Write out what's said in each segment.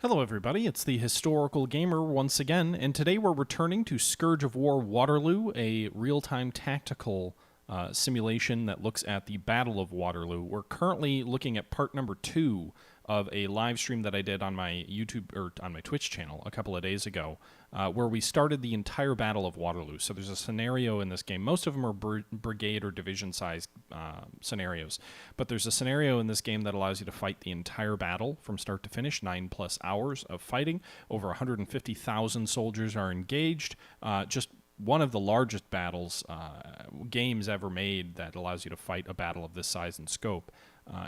Hello everybody, it's the Historical Gamer once again, and today we're returning to Scourge of War Waterloo, a real-time tactical simulation that looks at the Battle of Waterloo. We're currently looking at part number 2 of a live stream that I did on my YouTube, or on my Twitch channel a couple of days ago, where we started the entire Battle of Waterloo. So there's a scenario in this game. Most of them are brigade or division-sized scenarios, but there's a scenario in this game that allows you to fight the entire battle from start to finish, 9+ hours of fighting. Over 150,000 soldiers are engaged. Just one of the largest battles, games ever made that allows you to fight a battle of this size and scope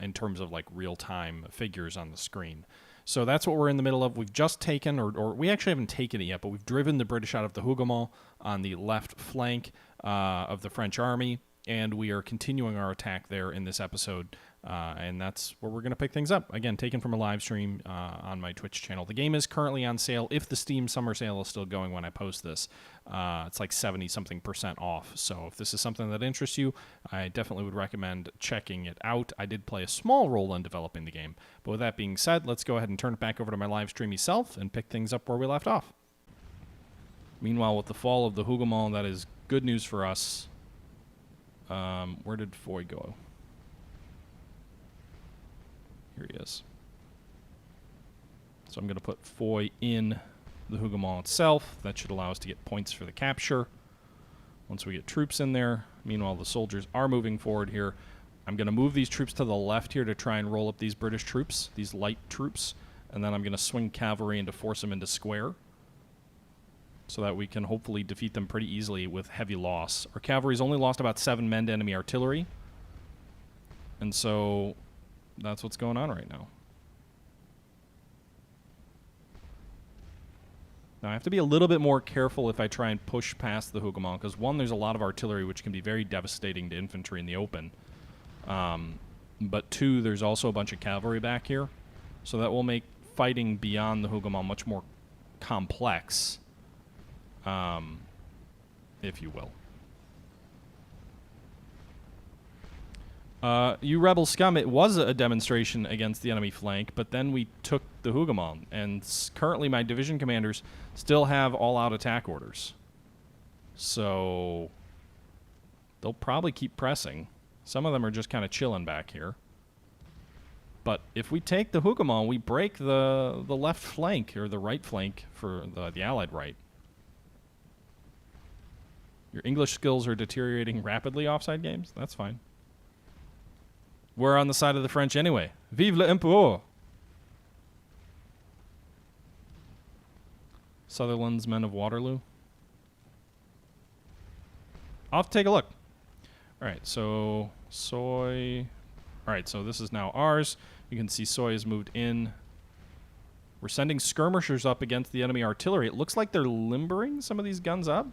in terms of like real-time figures on the screen. So that's what we're in the middle of. We've just taken, or we actually haven't taken it yet, but we've driven the British out of the Hougoumont on the left flank of the French army, and we are continuing our attack there in this episode, and that's where we're going to pick things up. Again, taken from a live stream on my Twitch channel. The game is currently on sale, if the Steam summer sale is still going when I post this. It's like 70-something% off, so if this is something that interests you, I definitely would recommend checking it out. I did play a small role in developing the game, but with that being said, let's go ahead and turn it back over to my live streamy self and pick things up where we left off. Meanwhile, with the fall of the Hougoumont, that is good news for us. Where did Foy go? Here he is. So I'm going to put Foy in the Hougoumont itself. That should allow us to get points for the capture. Once we get troops in there, meanwhile the soldiers are moving forward here. I'm going to move these troops to the left here to try and roll up these British troops, these light troops, and then I'm going to swing cavalry and to force them into square, so that we can hopefully defeat them pretty easily with heavy loss. Our cavalry's only lost about 7 men to enemy artillery, and so that's what's going on right now. Now I have to be a little bit more careful if I try and push past the Hougoumont, because one, there's a lot of artillery which can be very devastating to infantry in the open, but two, there's also a bunch of cavalry back here, so that will make fighting beyond the Hougoumont much more complex, if you will. You rebel scum, it was a demonstration against the enemy flank, but then we took the Hougoumont, and currently my division commanders still have all-out attack orders. So they'll probably keep pressing. Some of them are just kind of chilling back here. But if we take the Hougoumont, we break the left flank, or the right flank for the Allied right. Your English skills are deteriorating rapidly, offside games? That's fine. We're on the side of the French anyway. Vive l'Empereur! Sutherland's Men of Waterloo. I'll have to take a look. Alright, so Soy... Alright, so this is now ours. You can see Soy has moved in. We're sending skirmishers up against the enemy artillery. It looks like they're limbering some of these guns up.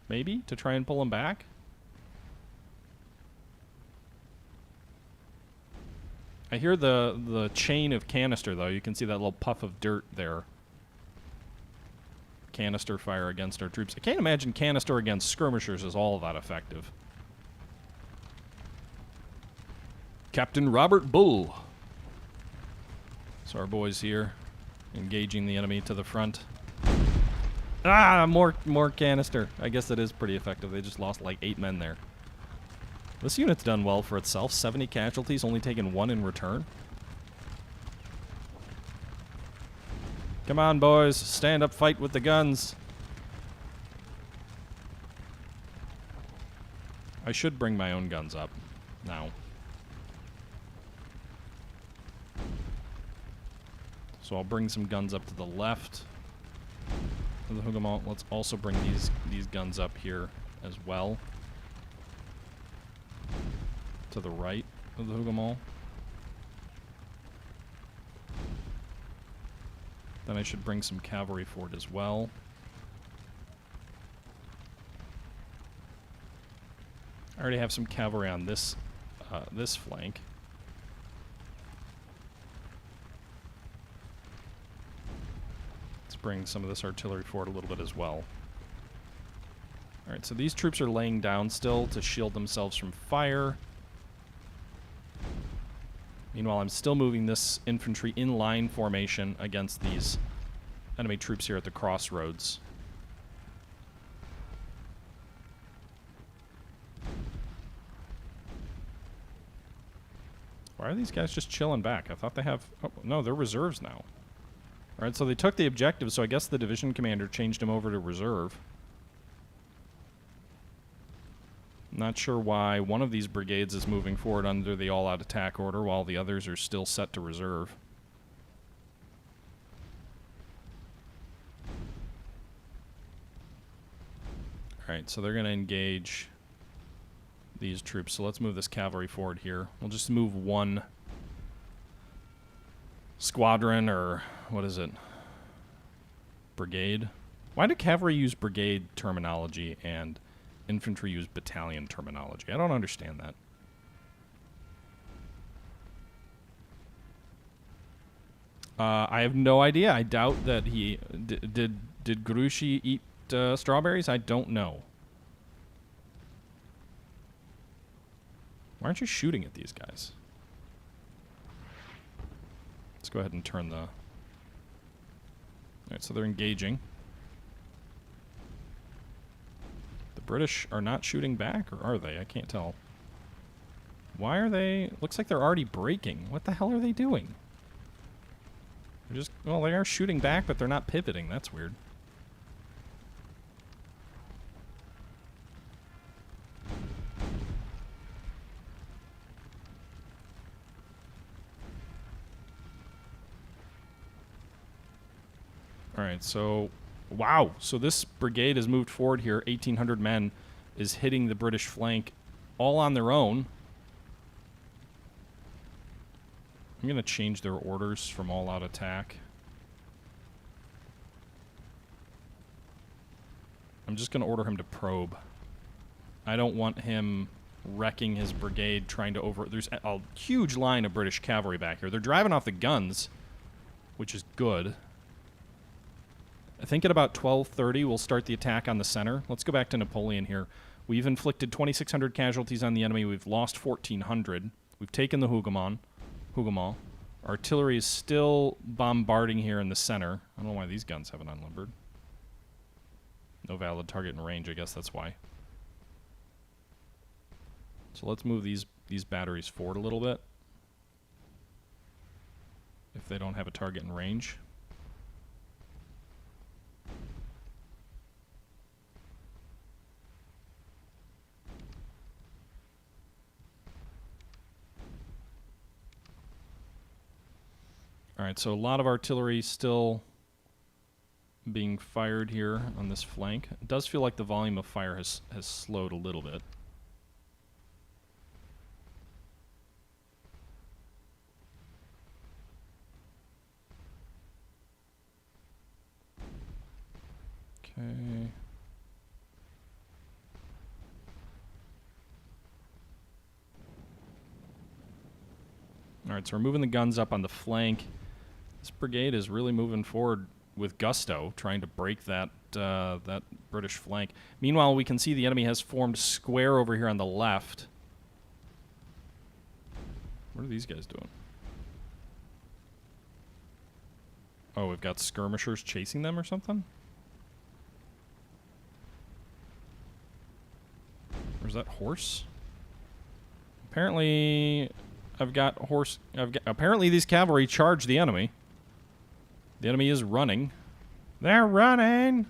Maybe, to try and pull them back. I hear the chain of canister, though. You can see that little puff of dirt there. Canister fire against our troops. I can't imagine canister against skirmishers is all that effective. Captain Robert Bull. So our boys here, engaging the enemy to the front. Ah, more canister. I guess that is pretty effective. They just lost like 8 men there. This unit's done well for itself. 70 casualties, only taken 1 in return. Come on, boys. Stand up, fight with the guns. I should bring my own guns up now. So I'll bring some guns up to the left of the Hougoumont. Let's also bring these guns up here as well. To the right of the Hougoumont. Then I should bring some cavalry forward as well. I already have some cavalry on this this flank. Let's bring some of this artillery forward a little bit as well. Alright, so these troops are laying down still to shield themselves from fire. Meanwhile, I'm still moving this infantry in line formation against these enemy troops here at the crossroads. Why are these guys just chilling back? I thought they have... Oh, no, they're reserves now. Alright, so they took the objective, so I guess the division commander changed him over to reserve. Not sure why one of these brigades is moving forward under the all-out attack order while the others are still set to reserve. Alright, so they're going to engage these troops. So let's move this cavalry forward here. We'll just move one squadron, or what is it? Brigade? Why do cavalry use brigade terminology and infantry use battalion terminology? I don't understand that. I have no idea. I doubt that he... Did Grouchy eat strawberries? I don't know. Why aren't you shooting at these guys? Let's go ahead and turn the... Alright, so they're engaging. The British are not shooting back, or are they? I can't tell. Why are they... Looks like they're already breaking. What the hell are they doing? They're just... Well, they are shooting back, but they're not pivoting. That's weird. Alright, so... Wow! So this brigade has moved forward here. 1,800 men is hitting the British flank all on their own. I'm going to change their orders from all-out attack. I'm just going to order him to probe. I don't want him wrecking his brigade trying to over... There's a huge line of British cavalry back here. They're driving off the guns, which is good. I think at about 12:30 we'll start the attack on the center. Let's go back to Napoleon here. We've inflicted 2,600 casualties on the enemy. We've lost 1,400. We've taken the Hougoumont. Artillery is still bombarding here in the center. I don't know why these guns haven't unlimbered. No valid target in range, I guess that's why. So let's move these batteries forward a little bit. If they don't have a target in range. Alright, so a lot of artillery still being fired here on this flank. It does feel like the volume of fire has slowed a little bit. Okay. Alright, so we're moving the guns up on the flank. This brigade is really moving forward with gusto, trying to break that that British flank. Meanwhile, we can see the enemy has formed square over here on the left. What are these guys doing? Oh, we've got skirmishers chasing them or something? Where's that horse? Apparently, apparently these cavalry charged the enemy. The enemy is running. They're running!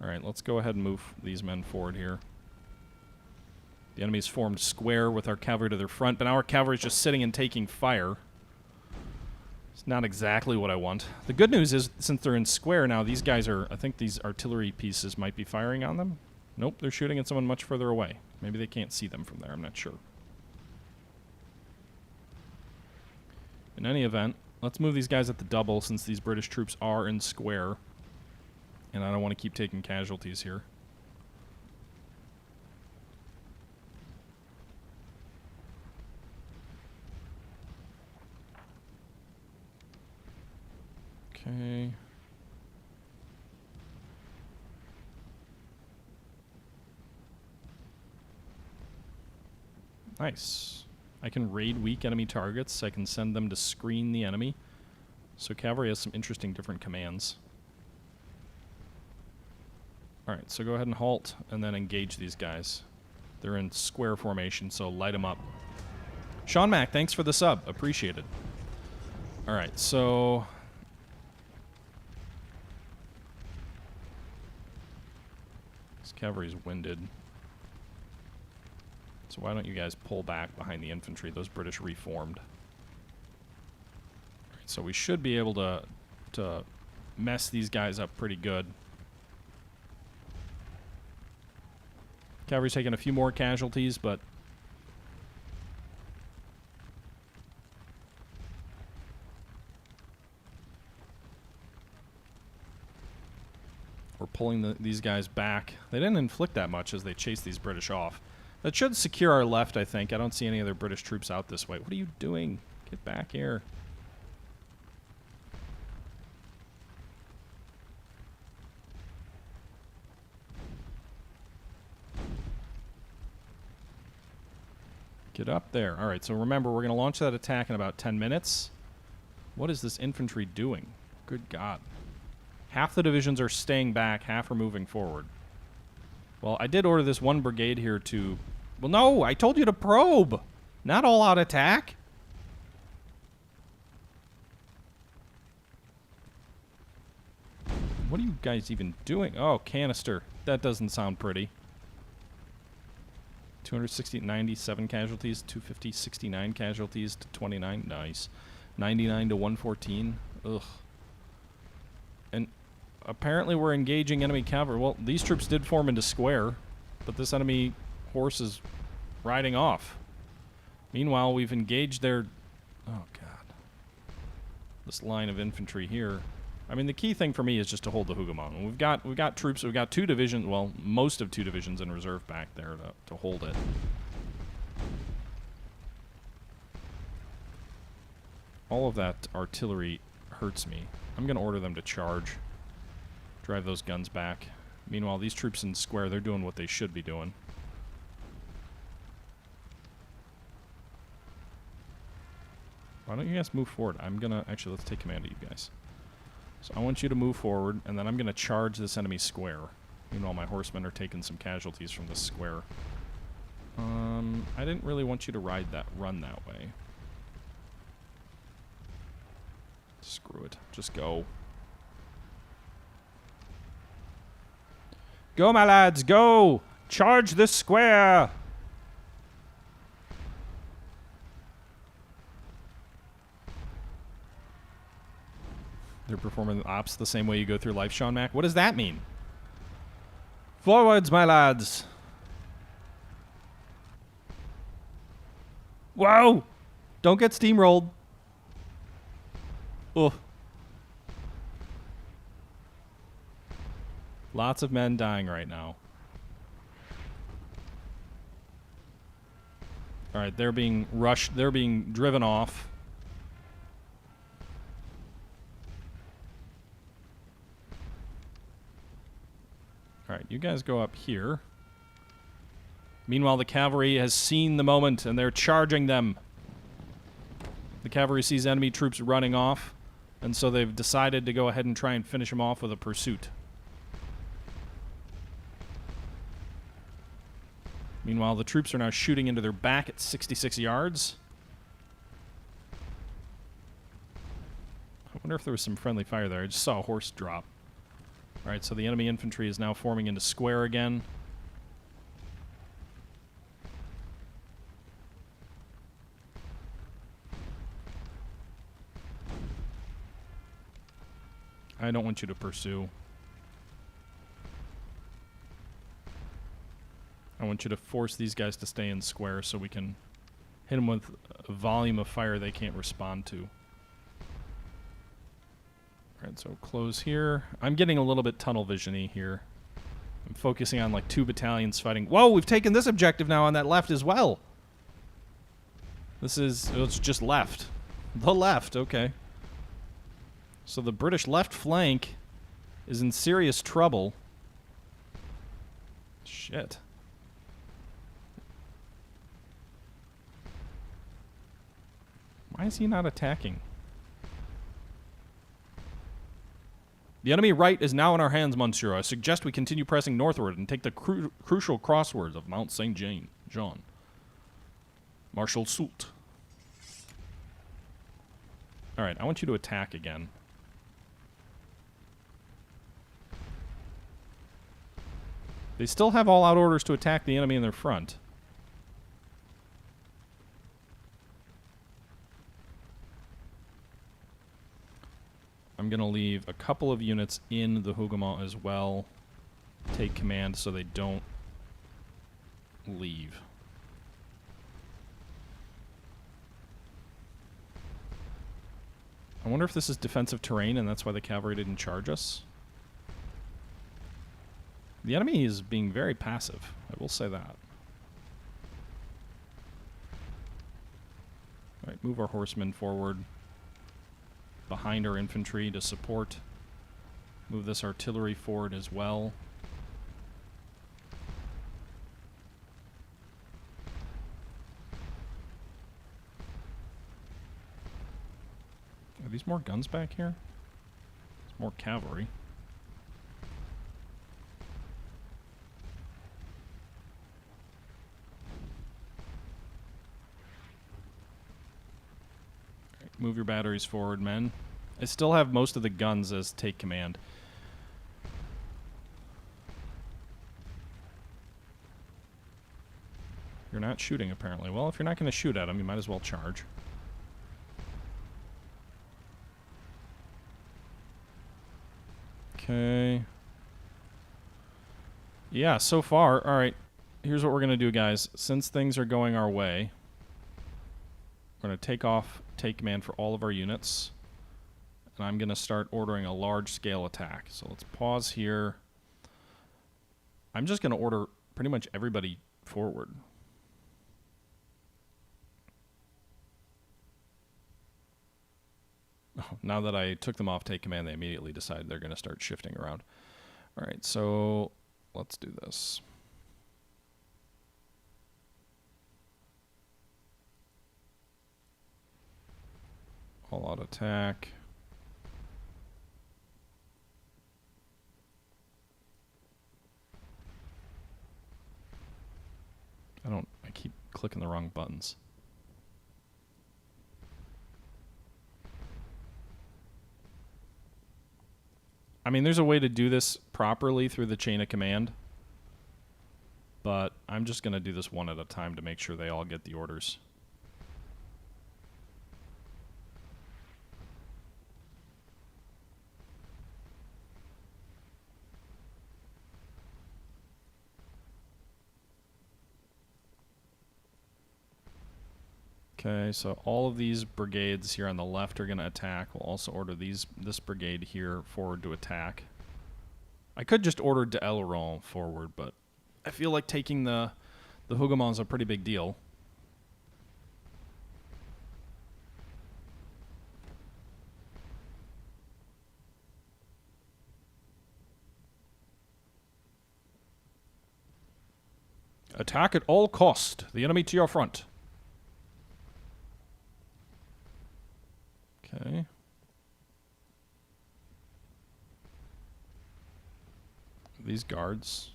Alright, let's go ahead and move these men forward here. The enemy's formed square with our cavalry to their front, but now our cavalry's just sitting and taking fire. It's not exactly what I want. The good news is, since they're in square now, these guys are... I think these artillery pieces might be firing on them. Nope, they're shooting at someone much further away. Maybe they can't see them from there, I'm not sure. In any event, let's move these guys at the double since these British troops are in square. And I don't want to keep taking casualties here. Okay. Nice. I can raid weak enemy targets. I can send them to screen the enemy. So cavalry has some interesting different commands. Alright, so go ahead and halt, and then engage these guys. They're in square formation, so light them up. Sean Mack, thanks for the sub. Appreciated. Alright, so... this cavalry's winded. So why don't you guys pull back behind the infantry? Those British reformed. Alright, so we should be able to mess these guys up pretty good. Cavalry's taking a few more casualties, but we're pulling these guys back. They didn't inflict that much as they chased these British off. That should secure our left, I think. I don't see any other British troops out this way. What are you doing? Get back here. Get up there. All right, so remember, we're going to launch that attack in about 10 minutes. What is this infantry doing? Good God. Half the divisions are staying back, half are moving forward. Well, I did order this one brigade here to... well, no, I told you to probe. Not all-out attack. What are you guys even doing? Oh, canister. That doesn't sound pretty. 260, 97 casualties, 250, 69 casualties to 29. Nice. 99 to 114. Ugh. And apparently we're engaging enemy cavalry. Well, these troops did form into square, but this enemy horse is riding off. Meanwhile, we've engaged their... oh, God. This line of infantry here. I mean, the key thing for me is just to hold the Hougoumont. We've got troops. We've got 2 divisions. Well, most of 2 divisions in reserve back there to hold it. All of that artillery hurts me. I'm going to order them to charge. Drive those guns back. Meanwhile, these troops in square, they're doing what they should be doing. Why don't you guys move forward? I'm going to... actually, let's take command of you guys. So I want you to move forward, and then I'm going to charge this enemy square. Meanwhile, my horsemen are taking some casualties from this square. I didn't really want you to run that way. Screw it. Just go. Go, my lads, go! Charge this square! They're performing ops the same way you go through life, Sean Mack. What does that mean? Forwards, my lads. Whoa! Don't get steamrolled. Oh. Lots of men dying right now. All right, they're being rushed. They're being driven off. Alright, you guys go up here. Meanwhile, the cavalry has seen the moment, and they're charging them. The cavalry sees enemy troops running off, and so they've decided to go ahead and try and finish them off with a pursuit. Meanwhile, the troops are now shooting into their back at 66 yards. I wonder if there was some friendly fire there. I just saw a horse drop. Alright, so the enemy infantry is now forming into square again. I don't want you to pursue. I want you to force these guys to stay in square so we can hit them with a volume of fire they can't respond to. Alright, so close here. I'm getting a little bit tunnel vision-y here. I'm focusing on like 2 battalions fighting. Whoa, we've taken this objective now on that left as well. This is... it's just left. The left, okay. So the British left flank is in serious trouble. Shit. Why is he not attacking? The enemy right is now in our hands, Monsieur. I suggest we continue pressing northward and take the crucial crosswords of Mount St. Jean. Marshal Soult. Alright, I want you to attack again. They still have all-out orders to attack the enemy in their front. I'm going to leave a couple of units in the Hougoumont as well. Take command so they don't leave. I wonder if this is defensive terrain and that's why the cavalry didn't charge us. The enemy is being very passive, I will say that. Alright, move our horsemen forward behind our infantry to support. Move this artillery forward as well. Are these more guns back here? It's more cavalry. Move your batteries forward, men. I still have most of the guns as take command. You're not shooting, apparently. Well, if you're not going to shoot at them, you might as well charge. Okay. Yeah, so far, alright. Here's what we're going to do, guys. Since things are going our way, we're going to take command for all of our units. And I'm going to start ordering a large-scale attack. So let's pause here. I'm just going to order pretty much everybody forward. Oh, now that I took them off take command, they immediately decided they're going to start shifting around. All right, so let's do this. All-out attack. I keep clicking the wrong buttons. I mean, there's a way to do this properly through the chain of command, but I'm just going to do this one at a time to make sure they all get the orders. Okay, so all of these brigades here on the left are going to attack. We'll also order this brigade here forward to attack. I could just order d'Aileron forward, but I feel like taking the Hougoumont is a pretty big deal. Attack at all cost. The enemy to your front. Okay. These guards.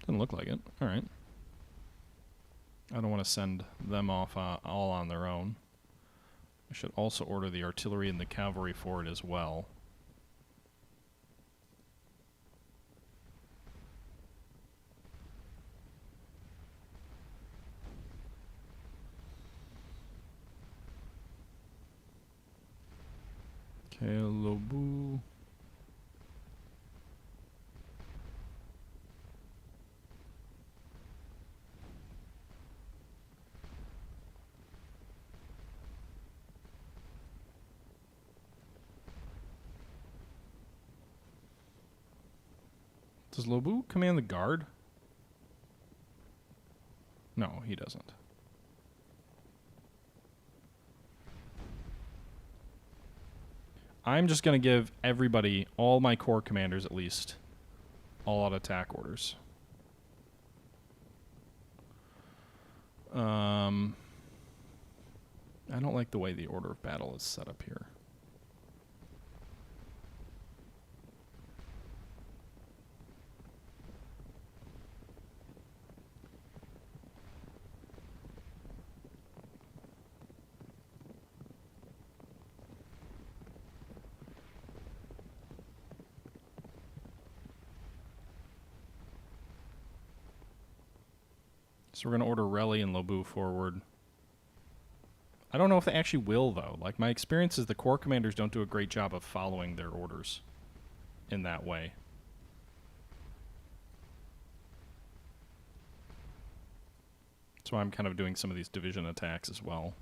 Doesn't look like it. Alright. I don't want to send them off all on their own. I should also order the artillery and the cavalry forward as well. Okay, Lobu. Does Lobu command the guard? No, he doesn't. I'm just going to give everybody, all my corps commanders at least, all-out attack orders. I don't like the way the order of battle is set up here. So we're going to order Relly and Lobu forward. I don't know if they actually will, though. Like, my experience is the corps commanders don't do a great job of following their orders in that way. That's why I'm kind of doing some of these division attacks as well.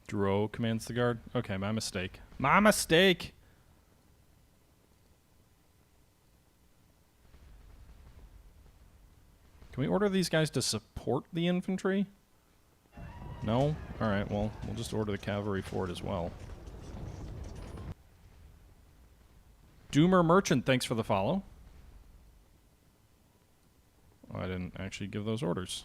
Dro commands the guard. Okay, my mistake. My mistake! Can we order these guys to support the infantry? No? Alright, well, we'll just order the cavalry forward as well. Doomer Merchant, thanks for the follow. Oh, I didn't actually give those orders.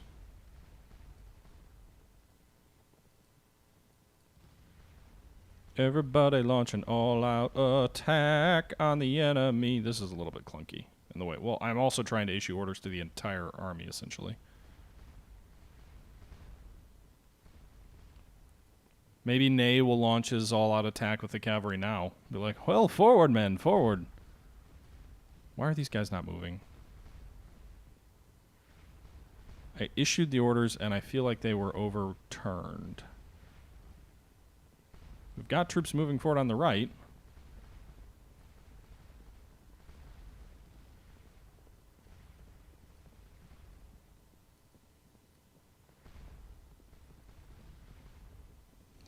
Everybody launch an all-out attack on the enemy. This is a little bit clunky in the way. Well, I'm also trying to issue orders to the entire army, essentially. Maybe Ney will launch his all-out attack with the cavalry now. Be like, well, forward, men, forward. Why are these guys not moving? I issued the orders, and I feel like they were overturned. We've got troops moving forward on the right.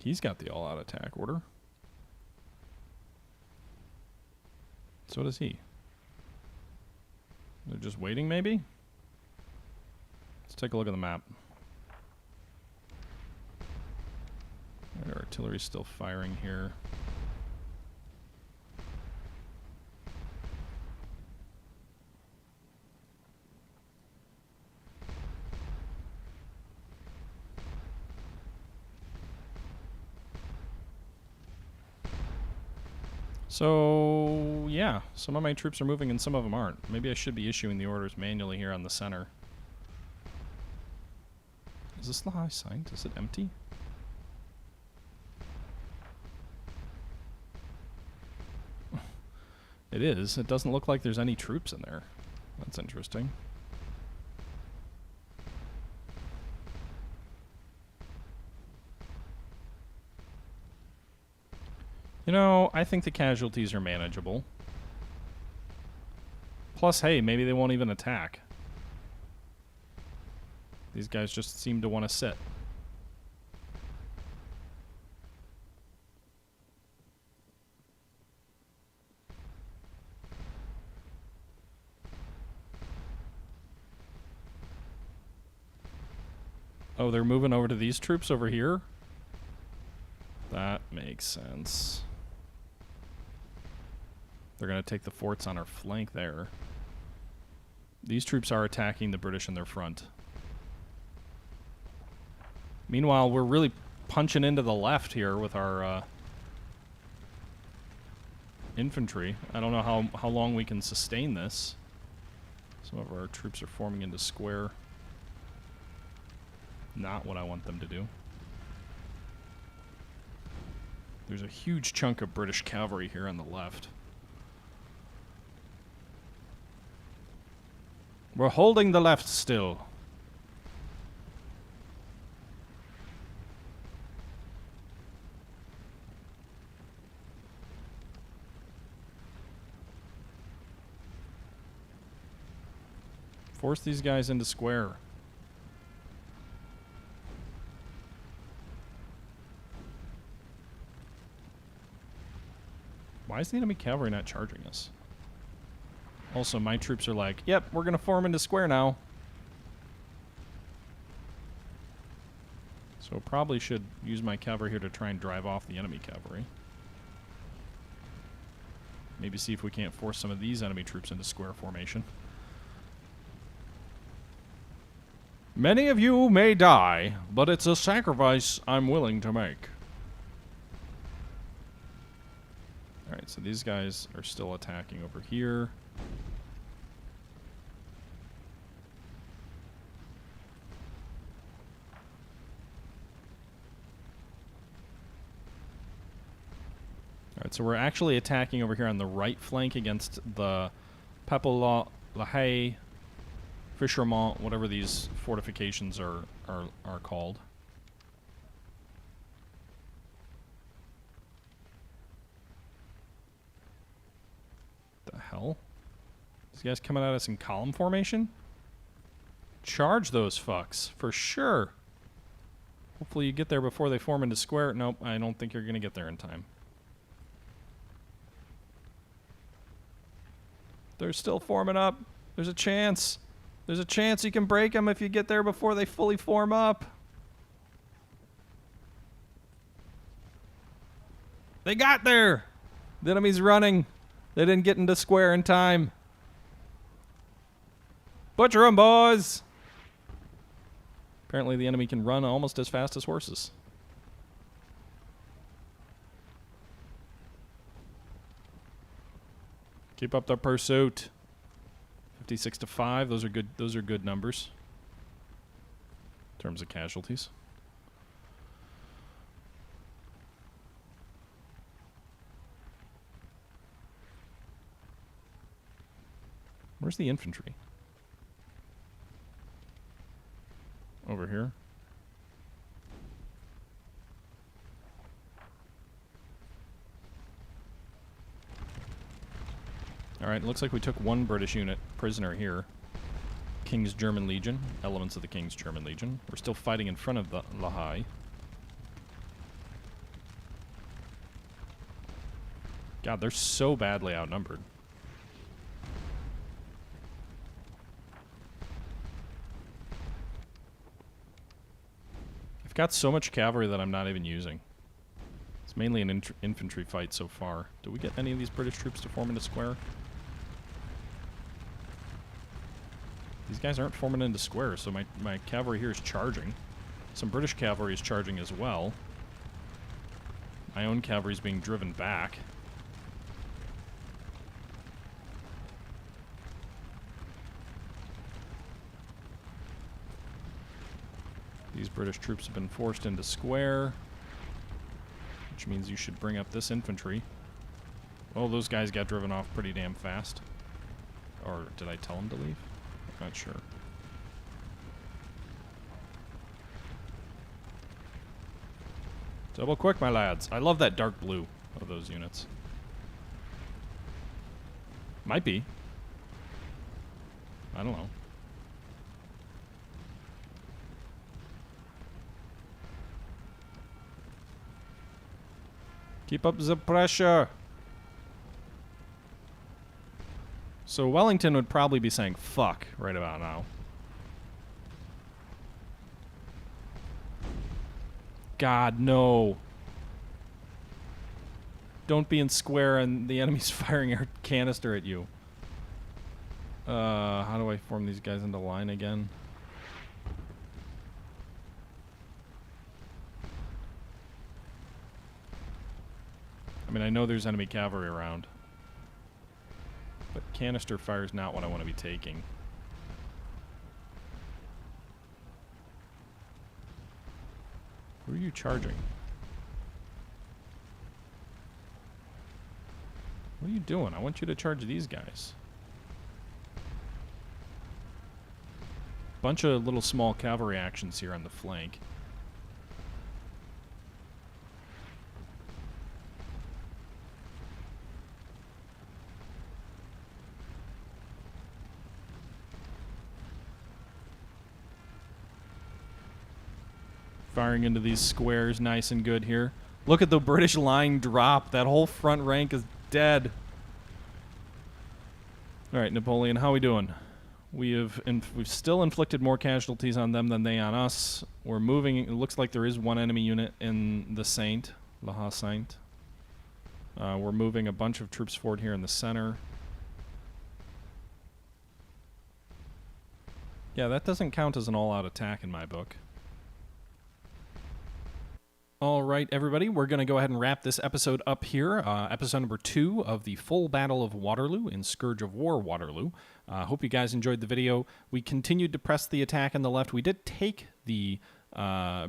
He's got the all-out attack order. So does he. They're just waiting, maybe? Let's take a look at the map. Our artillery's still firing here. So, yeah, some of my troops are moving and some of them aren't. Maybe I should be issuing the orders manually here on the center. Is this the high site? Is it empty? It is. It doesn't look like there's any troops in there. That's interesting. You know, I think the casualties are manageable. Plus, hey, maybe they won't even attack. These guys just seem to want to sit. Oh, they're moving over to these troops over here? That makes sense. They're going to take the forts on our flank there. These troops are attacking the British in their front. Meanwhile, we're really punching into the left here with our infantry. I don't know how long we can sustain this. Some of our troops are forming into square. Not what I want them to do. There's a huge chunk of British cavalry here on the left. We're holding the left still. Force these guys into square. Why is the enemy cavalry not charging us? Also, my troops are like, yep, we're going to form into square now. So probably should use my cavalry here to try and drive off the enemy cavalry. Maybe see if we can't force some of these enemy troops into square formation. Many of you may die, but it's a sacrifice I'm willing to make. Alright, so these guys are still attacking over here. Alright, so we're actually attacking over here on the right flank against the Pepel-la-Haye, Fishermont, whatever these fortifications are called. The hell? These guys coming at us in column formation? Charge those fucks, for sure. Hopefully you get there before they form into square. Nope, I don't think you're going to get there in time. They're still forming up. There's a chance. There's a chance you can break them if you get there before they fully form up. They got there! The enemy's running. They didn't get into square in time. Butcher them, boys! Apparently the enemy can run almost as fast as horses. Keep up the pursuit. 56 to 5. Those are good. Those are good numbers in terms of casualties. Where's the infantry? Over here. Alright, looks like we took one British unit prisoner here. King's German Legion. Elements of the King's German Legion. We're still fighting in front of the La Haye. God, they're so badly outnumbered. I've got so much cavalry that I'm not even using. It's mainly an infantry fight so far. Do we get any of these British troops to form into square? These guys aren't forming into squares, so my cavalry here is charging. Some British cavalry is charging as well. My own cavalry is being driven back. These British troops have been forced into square, which means you should bring up this infantry. Well, those guys got driven off pretty damn fast. Or did I tell them to leave? Not sure. Double quick, my lads. I love that dark blue of those units. Might be. I don't know. Keep up the pressure. So Wellington would probably be saying fuck right about now. God, no. Don't be in square and the enemy's firing a canister at you. How do I form these guys into line again? I mean, I know there's enemy cavalry around. But canister fire is not what I want to be taking. Who are you charging? What are you doing? I want you to charge these guys. Bunch of little small cavalry actions here on the flank. Firing into these squares nice and good here. Look at the British line drop. That whole front rank is dead. Alright, Napoleon, how we doing? we've still inflicted more casualties on them than they on us. We're moving. It looks like there is one enemy unit in the Saint, La Saint. We're moving a bunch of troops forward here in the center. Yeah, that doesn't count as an all-out attack in my book. All right, everybody, we're going to go ahead and wrap this episode up here. Episode number 2 of the full Battle of Waterloo in Scourge of War Waterloo. Hope you guys enjoyed the video. We continued to press the attack on the left. We did take the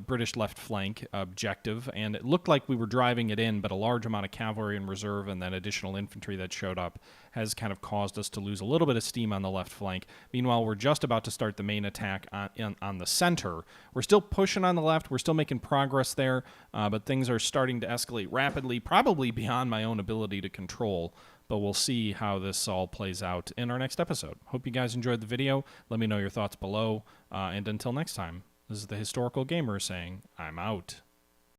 British left flank objective, and it looked like we were driving it in, but a large amount of cavalry in reserve and then additional infantry that showed up has kind of caused us to lose a little bit of steam on the left flank. Meanwhile, we're just about to start the main attack on the center. We're still pushing on the left. We're still making progress there, but things are starting to escalate rapidly, probably beyond my own ability to control. But we'll see how this all plays out in our next episode. Hope you guys enjoyed the video. Let me know your thoughts below, and until next time. This is the Historical Gamer saying, I'm out.